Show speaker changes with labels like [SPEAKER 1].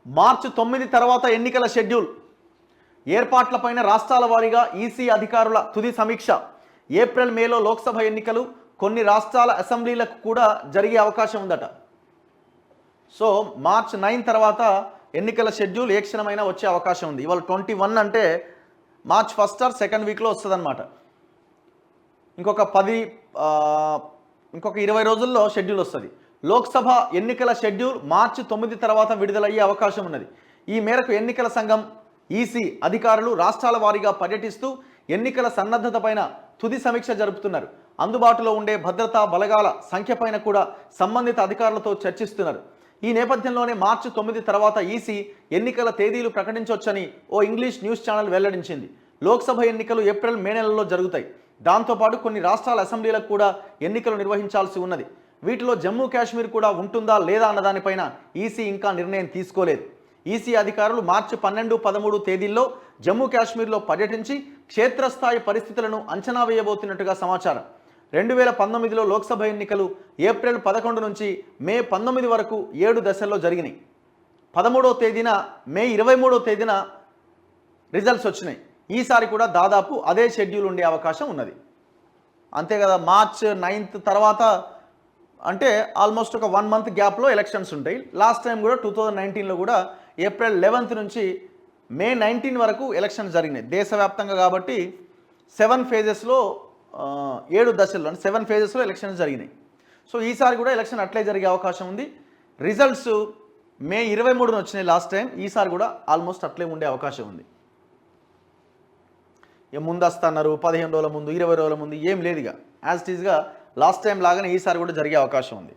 [SPEAKER 1] మార్చి 9 తర్వాత ఎన్నికల షెడ్యూల్, ఏర్పాట్లపైన రాష్ట్రాల వారీగా ఈసీ అధికారుల తుది సమీక్ష. ఏప్రిల్ మేలో లోక్సభ ఎన్నికలు, కొన్ని రాష్ట్రాల అసెంబ్లీలకు కూడా జరిగే అవకాశం ఉందట. సో మార్చ్ 9 తర్వాత ఎన్నికల షెడ్యూల్ ఏ క్షణమైనా వచ్చే అవకాశం ఉంది. ఇవాళ 21 అంటే మార్చ్ 1st ఆర్ 2nd వీక్లో వస్తుంది అనమాట. ఇంకొక 20 రోజుల్లో షెడ్యూల్ వస్తుంది. లోక్సభ ఎన్నికల షెడ్యూల్ మార్చి 9 తర్వాత విడుదలయ్యే అవకాశం ఉన్నది. ఈ మేరకు ఎన్నికల సంఘం, ఈసీ అధికారులు రాష్ట్రాల వారీగా పర్యటిస్తూ ఎన్నికల సన్నద్ధత పైన తుది సమీక్ష జరుపుతున్నారు. అందుబాటులో ఉండే భద్రతా బలగాల సంఖ్యపైన కూడా సంబంధిత అధికారులతో చర్చిస్తున్నారు. ఈ నేపథ్యంలోనే మార్చి 9 తర్వాత ఈసీ ఎన్నికల తేదీలు ప్రకటించవచ్చని ఓ ఇంగ్లీష్ న్యూస్ ఛానల్ వెల్లడించింది. లోక్సభ ఎన్నికలు ఏప్రిల్, మే నెలల్లో జరుగుతాయి. దాంతోపాటు కొన్ని రాష్ట్రాల అసెంబ్లీలకు కూడా ఎన్నికలు నిర్వహించాల్సి ఉన్నది. వీటిలో జమ్మూ కాశ్మీర్ కూడా ఉంటుందా లేదా అన్నదానిపైన ఈసీ ఇంకా నిర్ణయం తీసుకోలేదు. ఈసీ అధికారులు మార్చి 12, 13 తేదీల్లో జమ్మూ కాశ్మీర్లో పర్యటించి క్షేత్రస్థాయి పరిస్థితులను అంచనా వేయబోతున్నట్టుగా సమాచారం. 2019లో లోక్సభ ఎన్నికలు ఏప్రిల్ 11 నుంచి మే 19 వరకు 7 దశల్లో జరిగినాయి. 13వ తేదీన, మే 23వ తేదీన రిజల్ట్స్ వచ్చినాయి. ఈసారి కూడా దాదాపు అదే షెడ్యూల్ ఉండే అవకాశం ఉన్నది. అంతే కదా, మార్చ్ 9 తర్వాత అంటే ఆల్మోస్ట్ ఒక 1 మంత్ గ్యాప్లో ఎలక్షన్స్ ఉంటాయి. లాస్ట్ టైం కూడా 2019లో కూడా ఏప్రిల్ 11 నుంచి మే 19 వరకు ఎలక్షన్స్ జరిగినాయి దేశవ్యాప్తంగా. కాబట్టి 7 ఫేజెస్లో 7 దశల్లో 7 ఫేజెస్లో ఎలక్షన్స్ జరిగినాయి. సో ఈసారి కూడా ఎలక్షన్ అట్లే జరిగే అవకాశం ఉంది. రిజల్ట్స్ మే 23న వచ్చినాయి లాస్ట్ టైం. ఈసారి కూడా ఆల్మోస్ట్ అట్లే ఉండే అవకాశం ఉంది. ముందు వస్తున్నారు 15 రోజుల ముందు, 20 రోజుల ముందు ఏం లేదు. ఇక యాజ్ ఇట్ ఈస్గా లాస్ట్ టైం లాగానే ఈసారి కూడా జరిగే అవకాశం ఉంది.